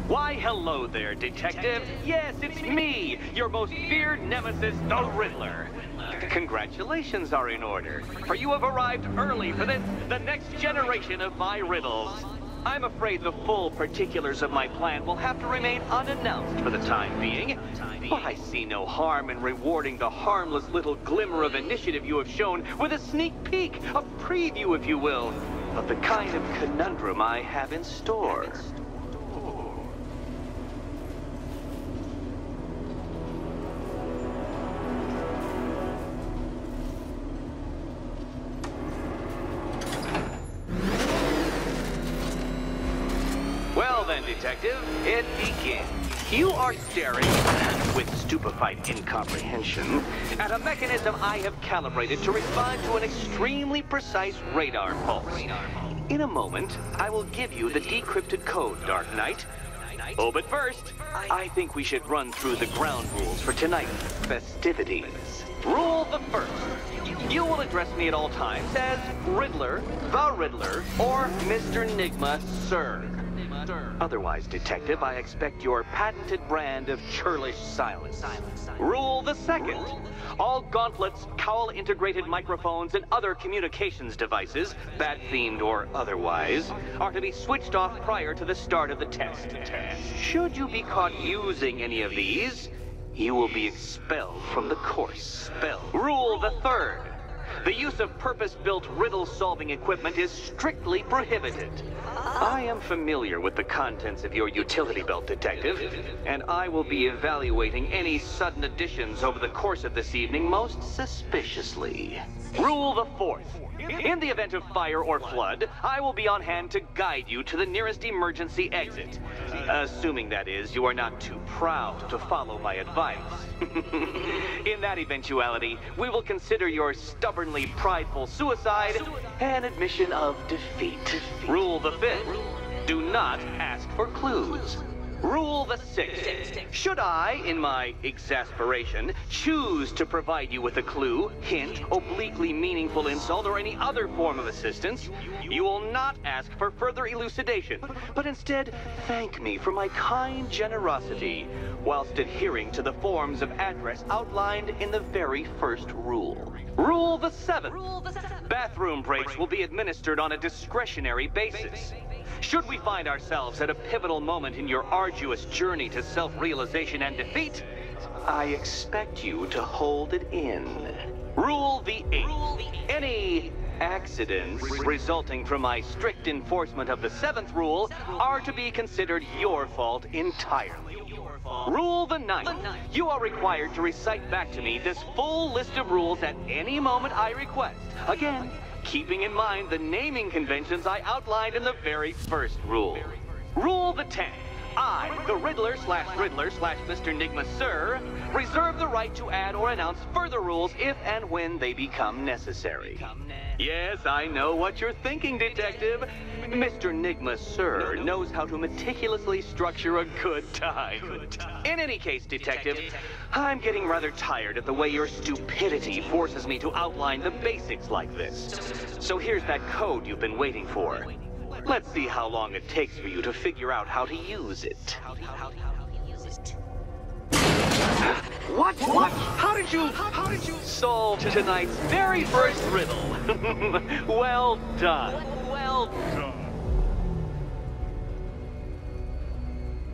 Why, hello there, Detective. Yes, it's me, your most feared nemesis, the Riddler. Congratulations are in order, for you have arrived early for the next generation of my riddles. I'm afraid the full particulars of my plan will have to remain unannounced for the time being, but I see no harm in rewarding the harmless little glimmer of initiative you have shown with a sneak peek, a preview, if you will, of the kind of conundrum I have in store. Well then, Detective, it begins. You are staring, with stupefied incomprehension, at a mechanism I have calibrated to respond to an extremely precise radar pulse. In a moment, I will give you the decrypted code, Dark Knight. Oh, but first, I think we should run through the ground rules for tonight's festivities. Rule the first. You will address me at all times as Riddler, the Riddler, or Mr. Nigma, sir. Otherwise, Detective, I expect your patented brand of churlish silence. Rule the second. All gauntlets, cowl-integrated microphones, and other communications devices, bat-themed or otherwise, are to be switched off prior to the start of the test. Should you be caught using any of these, you will be expelled from the course. Rule the third. The use of purpose-built riddle-solving equipment is strictly prohibited. I am familiar with the contents of your utility belt, Detective, and I will be evaluating any sudden additions over the course of this evening most suspiciously. Rule the fourth. In the event of fire or flood, I will be on hand to guide you to the nearest emergency exit. Assuming, that is, you are not too proud to follow my advice. In that eventuality, we will consider your stubbornly prideful suicide an admission of defeat. Rule the fifth. Do not ask for clues. Rule the sixth. Should I, in my exasperation, choose to provide you with a clue, hint, obliquely meaningful insult, or any other form of assistance, you will not ask for further elucidation, but instead thank me for my kind generosity, whilst adhering to the forms of address outlined in the very first rule. Rule the seventh. Bathroom breaks will be administered on a discretionary basis. Should we find ourselves at a pivotal moment in your arduous journey to self-realization and defeat, I expect you to hold it in. Rule the eighth. Any accidents resulting from my strict enforcement of the seventh rule are to be considered your fault entirely. Rule the ninth. You are required to recite back to me this full list of rules at any moment I request. Again, keeping in mind the naming conventions I outlined in the very first rule. Rule the 10th. I, the Riddler/Mr. Nigma, sir, reserve the right to add or announce further rules if and when they become necessary. Yes, I know what you're thinking, Detective. Mr. Nigma, sir, knows how to meticulously structure a good time. In any case, Detective, I'm getting rather tired of the way your stupidity forces me to outline the basics like this. So here's that code you've been waiting for. Let's see how long it takes for you to figure out how to use it. What? How did you solve tonight's very first riddle? Well done.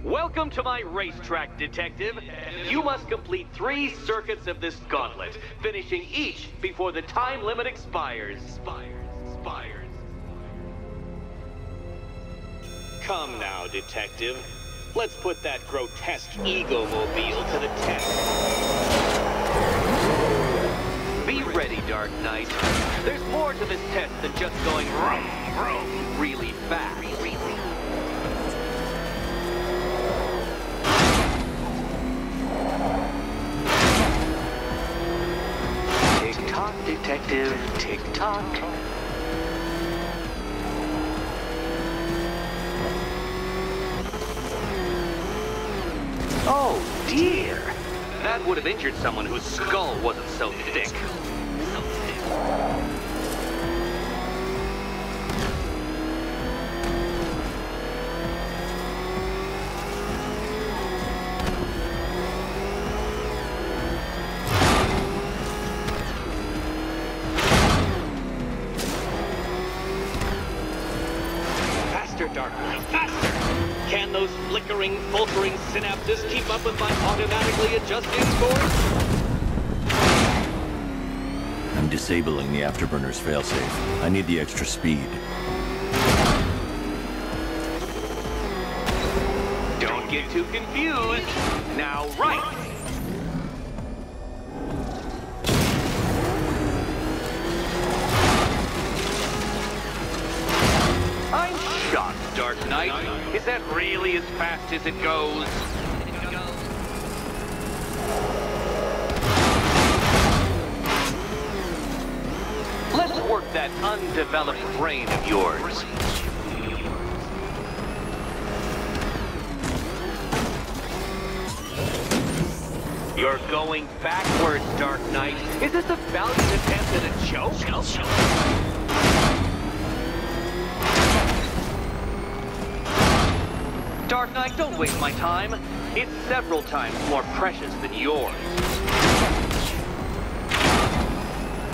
Welcome to my racetrack, Detective. You must complete 3 circuits of this gauntlet, finishing each before the time limit expires. Come now, Detective. Let's put that grotesque ego-mobile to the test. Be ready, Dark Knight. There's more to this test than just going vroom, vroom, really fast. Tick-tock, Detective, tick-tock. Oh, dear! That would have injured someone whose skull wasn't so thick. Faster, Dark Knight, faster! Can those flickering, faltering synapses keep up with my automatically adjusting course? I'm disabling the afterburner's failsafe. I need the extra speed. Don't get too confused. Now, right! I'm shocked, Dark Knight. Is that really as fast as it goes? Let's work that undeveloped brain of yours. You're going backwards, Dark Knight. Is this a valiant attempt at a joke? Dark Knight, don't waste my time. It's several times more precious than yours.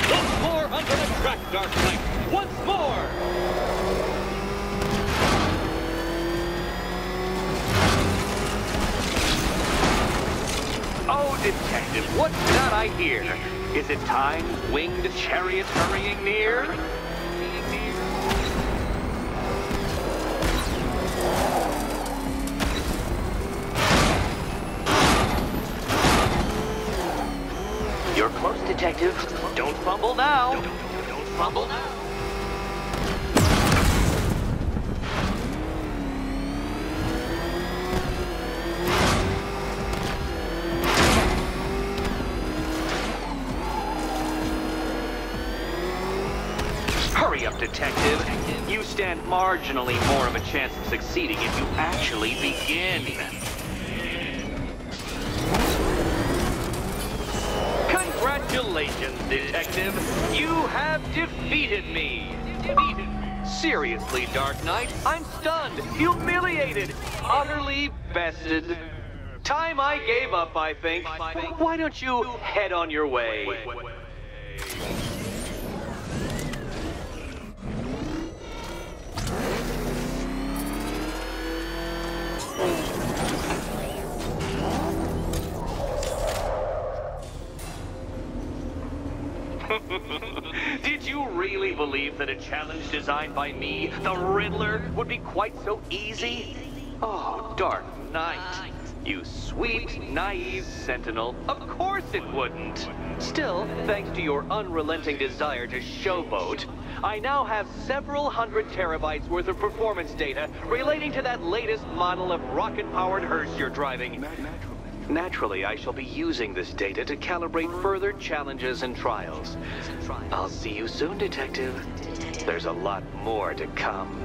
Once more onto the track, Dark Knight. Once more! Oh, Detective, what's that I hear? Is it time, winged chariot hurrying near? You're close, Detective. Don't fumble now. Don't fumble now. Hurry up, Detective. You stand marginally more of a chance of succeeding if you actually begin. Congratulations, Detective. You have defeated me. Seriously, Dark Knight, I'm stunned, humiliated, utterly bested. Time I gave up, I think. Why don't you head on your way? Did you really believe that a challenge designed by me, the Riddler, would be quite so easy? Oh, Dark Knight. You sweet, naive sentinel. Of course it wouldn't. Still, thanks to your unrelenting desire to showboat, I now have several hundred terabytes worth of performance data relating to that latest model of rocket-powered hearse you're driving. Naturally, I shall be using this data to calibrate further challenges and trials. I'll see you soon, Detective. There's a lot more to come.